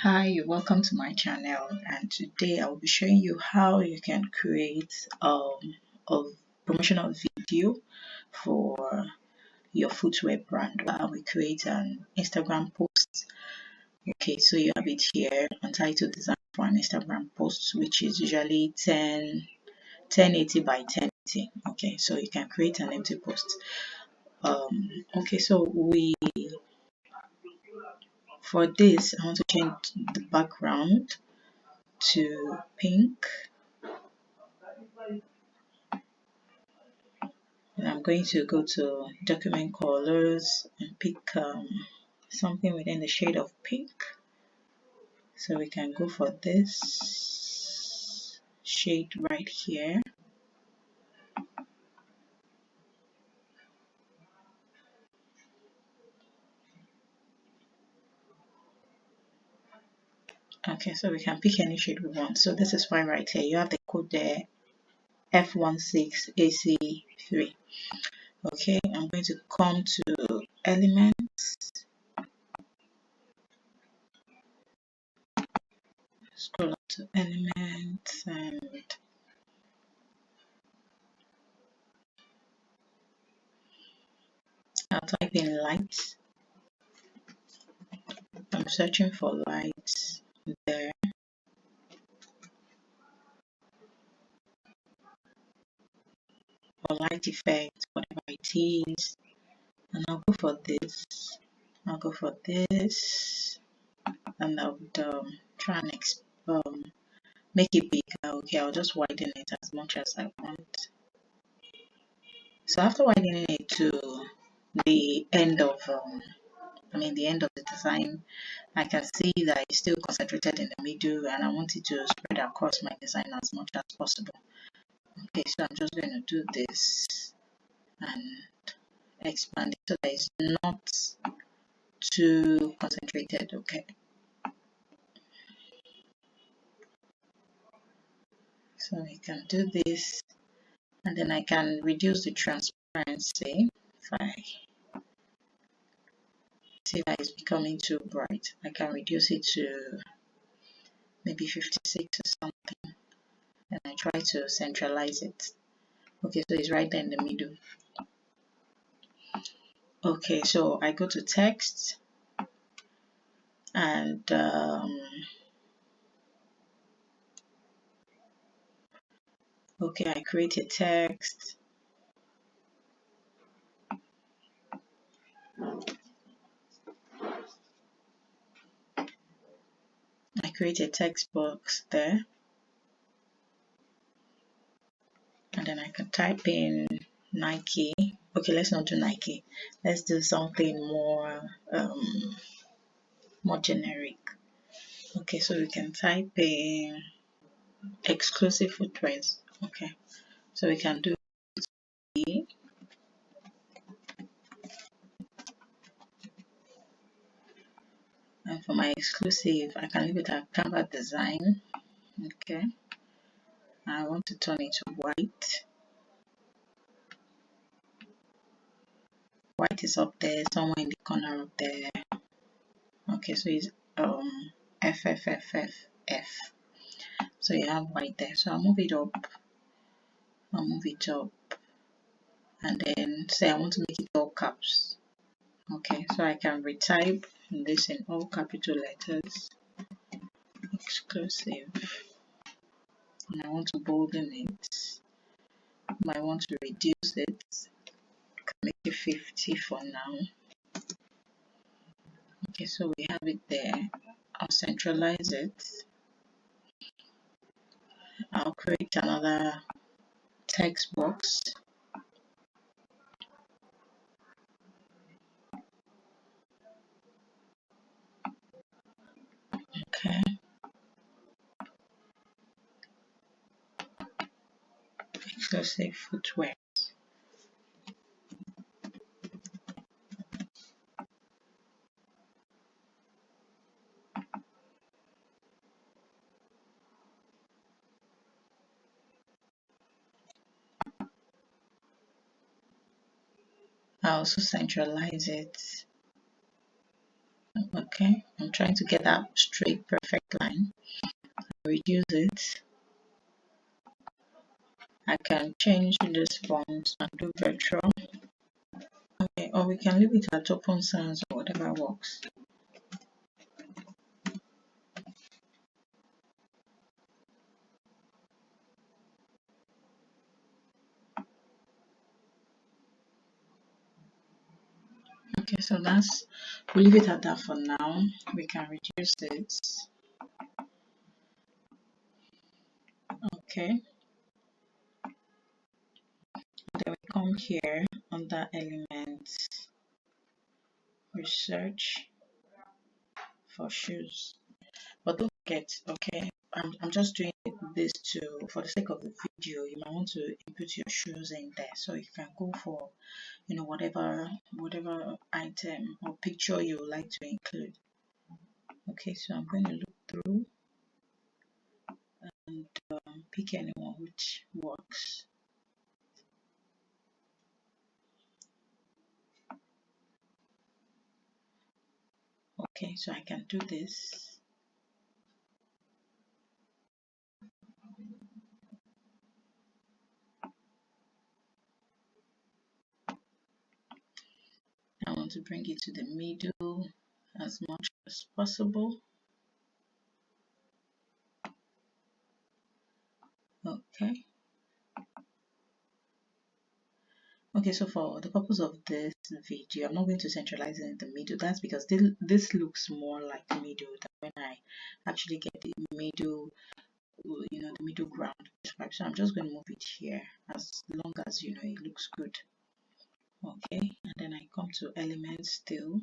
Hi, welcome to my channel, and today I will be showing you how you can create a promotional video for your footwear brand. I will create an Instagram post. Okay, so you have it here, Untitled Design for an Instagram post, which is usually 1080 by 1080. Okay, so you can create an empty post. Okay, so for this I want to change the background to pink, and I'm going to go to document colors and pick something within the shade of pink. So we can go for this shade right here. Okay, so we can pick any shade we want. So this is why right here you have the code there, F16AC3. Okay, I'm going to come to elements, scroll up to elements, and I'll type in lights. I'm searching for lights there. Or light effect, whatever it is, and I'll go for this. I'll go for this, and I would try and make it bigger. Okay, I'll just widen it as much as I want. So after widening it to the end of the end of the design, I can see that it's still concentrated in the middle, and I want it to spread across my design as much as possible. Okay, so I'm just going to do this and expand it so that it's not too concentrated. Okay, so I can do this, and then I can reduce the transparency. If I see that it's becoming too bright, I can reduce it to maybe 56 or something, and I try to centralize it. Okay, so it's right there in the middle. Okay, so I go to text, and okay, I create a text. I create a text box there, and then I can type in Nike. Okay, let's not do Nike. Let's do something more generic. Okay, so we can type in exclusive footwear. Okay, so we can do E, and for my exclusive, I can leave it at Canva design. Okay, I want to turn it to white. White is up there, somewhere in the corner up there. Okay, so it's FFFFF. So you have white there. So I'll move it up. And then say I want to make it all caps. Okay, so I can retype this in all capital letters, exclusive, and I want to bolden it. I want to reduce it. I can make it 50 for now. Okay, so we have it there. I'll centralize it. I'll create another text box. Okay, exclusive footwear. I also centralize it. Okay, Okay, I'm trying to get that straight perfect line. Reduce it. I can change this font and do virtual. Okay, or we can leave it at open sans or whatever works. Okay, so we'll leave it at that for now. We can reduce it. Okay, then we come here under elements, research for shoes. But don't forget, okay, I'm just doing this for the sake of the video. You might want to input your shoes in there, so you can go for, you know, whatever item or picture you would like to include. Okay, so I'm going to look through and pick anyone which works. Okay, so I can do this. I want to bring it to the middle as much as possible. Okay. Okay, so for the purpose of this video, I'm not going to centralize it in the middle. That's because this looks more like the middle than when I actually get the middle, you know, the middle ground described. So I'm just going to move it here as long as, you know, it looks good. Okay, and then I come to elements still,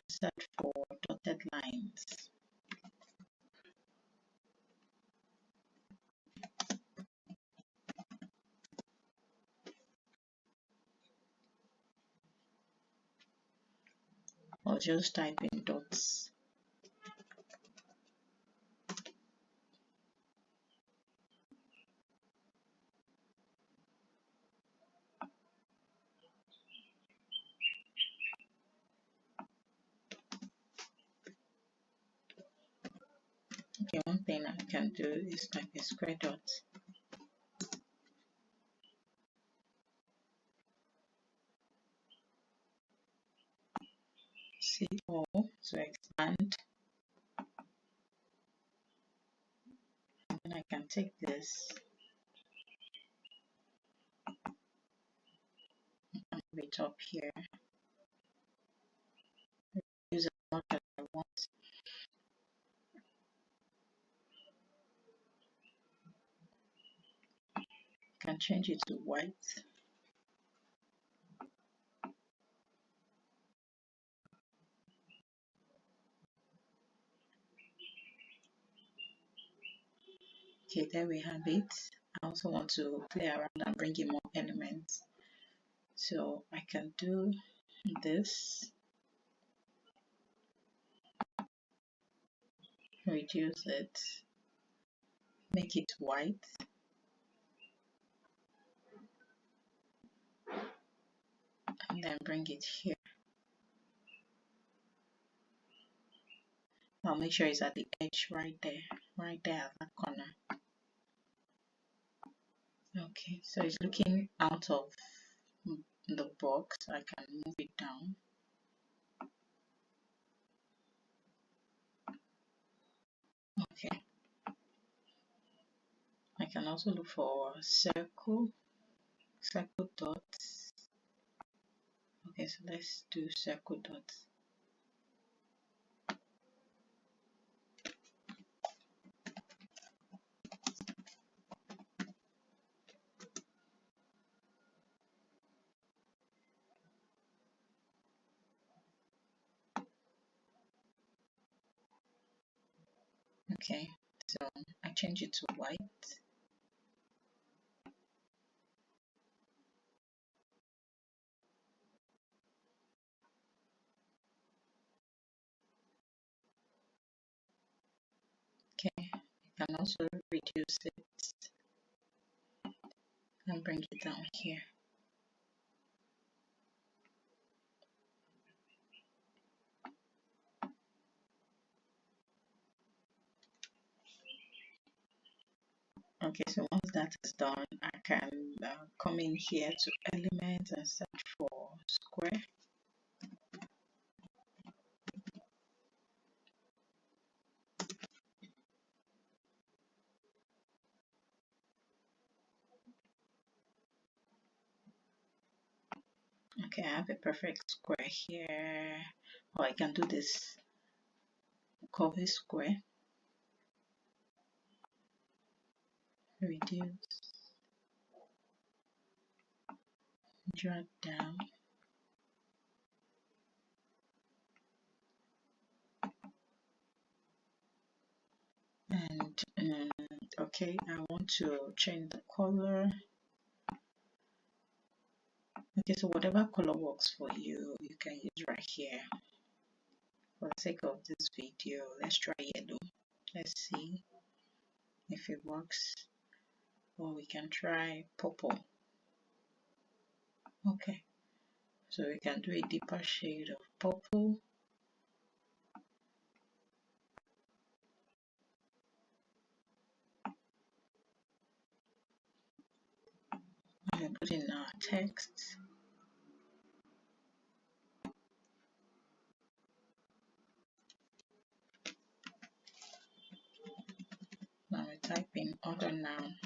set for dotted lines. Or just type in dots. Okay, one thing I can do is type a square dot. C4 to expand. And then I can take this and move it up here. Use as much as I want. I can change it to white. Okay, there we have it. I also want to play around and bring in more elements. So I can do this, reduce it, make it white, and then bring it here. I'll make sure it's at the edge right there at that corner. Okay, so it's looking out of the box. I can move it down. Okay, I can also look for circle dots. Okay, so let's do circle dots. Okay, so I change it to white. Okay, I can also reduce it and bring it down here. Okay, so once that is done, I can come in here to elements and search for square. Okay, I have a perfect square here, or I can do this curvy square, reduce, drag down, and okay, I want to change the color. Okay, so whatever color works for you, you can use right here. For the sake of this video, let's try yellow. Let's see if it works. Or we can try purple. Okay, so we can do a deeper shade of purple. And put in our text. Now we type in other noun.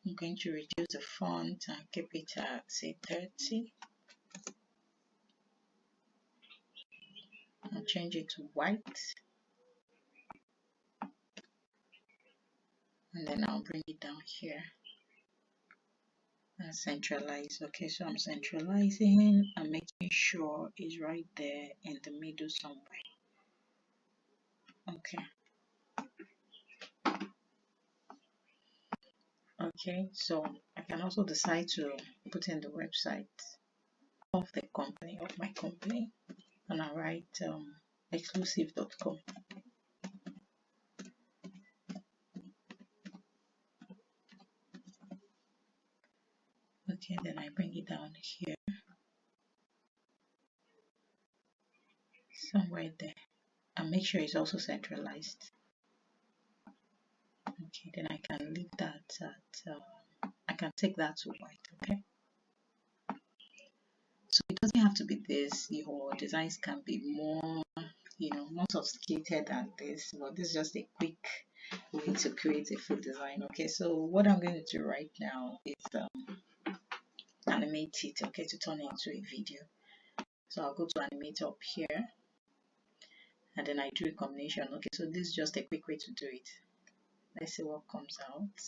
I'm going to reduce the font and keep it at say 30. I'll change it to white. And then I'll bring it down here and centralize. Okay, so I'm centralizing and making sure it's right there in the middle somewhere. Okay. Okay, so I can also decide to put in the website of the company, of my company, and I write exclusive.com. Okay, then I bring it down here, somewhere there, and make sure it's also centralized. Okay, then I can leave that at, I can take that to white, okay? So it doesn't have to be this, your designs can be more, more sophisticated than this, but this is just a quick way to create a full design. Okay, so what I'm going to do right now is animate it, okay, to turn it into a video. So I'll go to animate up here, and then I do a combination. Okay, so this is just a quick way to do it. Let's see what comes out.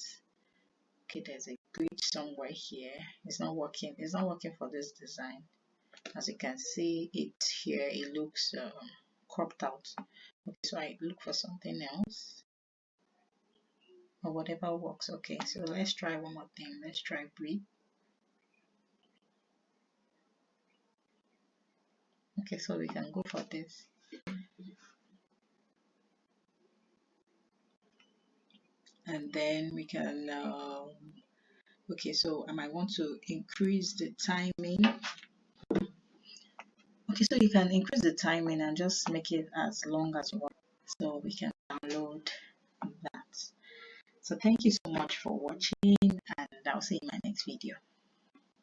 Okay, there's a glitch somewhere here. It's not working for this design. As you can see it here, it looks cropped out. Okay, so I look for something else or whatever works. Okay, so let's try one more thing. Let's try breathe. Okay, so we can go for this. And then we can okay, so I might want to increase the timing. Okay, so you can increase the timing and just make it as long as you want. So we can download that. So thank you so much for watching, and I'll see you in my next video.